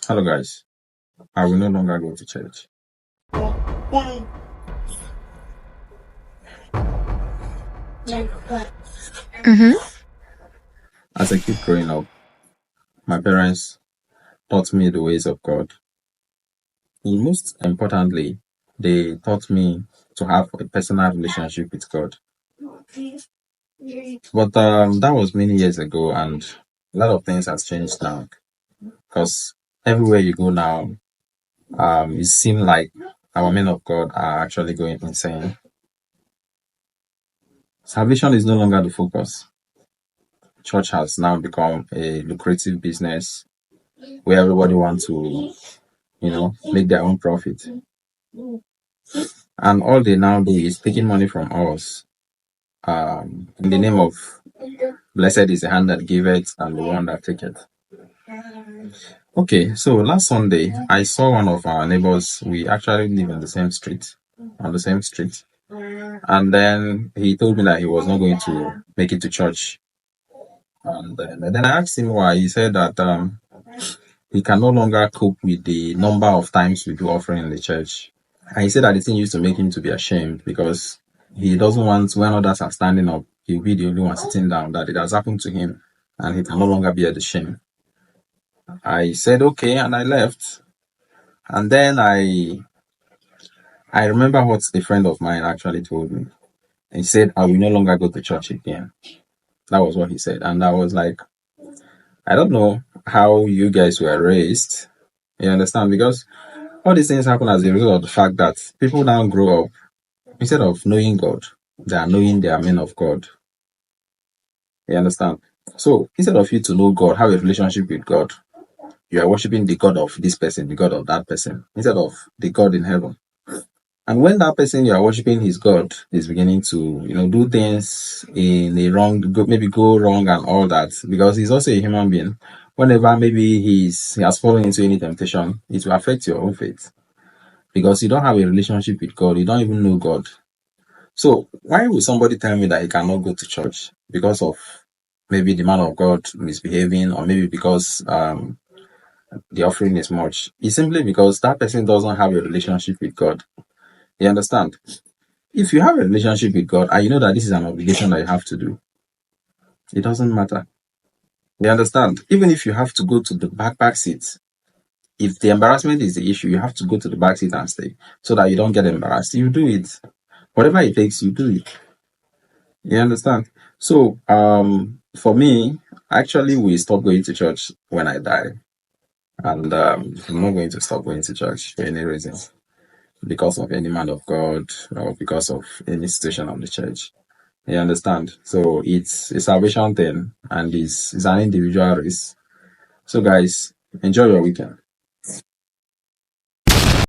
Hello, guys. I will no longer go to church. Mm-hmm. As a kid growing up, my parents taught me the ways of God. And most importantly, they taught me to have a personal relationship with God. But that was many years ago, and a lot of things has changed now. Because everywhere you go now, it seems like our men of God are actually going insane. Salvation is no longer the focus. Church has now become a lucrative business where everybody wants to, make their own profit. And all they now do is taking money from us in the name of blessed is the hand that giveth and the one that taketh. Okay, so last Sunday, I saw one of our neighbors. We actually live in the same street, on the same street. And then he told me that he was not going to make it to church. And then I asked him why. He said that he can no longer cope with the number of times we do offering in the church. And he said that the thing used to make him to be ashamed because he doesn't want, when others are standing up, he'll be the only one sitting down, that it has happened to him and he can no longer bear the shame. I said okay, and I left. And then I remember what a friend of mine actually told me. He said, I will no longer go to church again. That was what he said. And I was like, I don't know how you guys were raised. You understand? Because all these things happen as a result of the fact that people now grow up, instead of knowing God, they are knowing they are men of God. You understand? So instead of you to know God, have a relationship with God, you are worshiping the God of this person, the God of that person, instead of the God in heaven. And when that person you are worshiping his God is beginning to, do things in a wrong, maybe go wrong and all that, because he's also a human being. Whenever maybe he has fallen into any temptation, it will affect your own faith, because you don't have a relationship with God. You don't even know God. So why would somebody tell me that he cannot go to church because of maybe the man of God misbehaving, or maybe because the offering is much? It's simply because that person doesn't have a relationship with God. You understand? If you have a relationship with God and you know that this is an obligation that you have to do, it doesn't matter. You understand? Even if you have to go to the back seat, if the embarrassment is the issue, you have to go to the back seat and stay so that you don't get embarrassed. You do it. Whatever it takes, you do it. You understand? So, for me, actually, we stopped going to church when I die. And I'm not going to stop going to church for any reason, because of any man of God or because of any situation of the church. You understand? So it's a salvation thing, and it's an individual race. So guys, enjoy your weekend.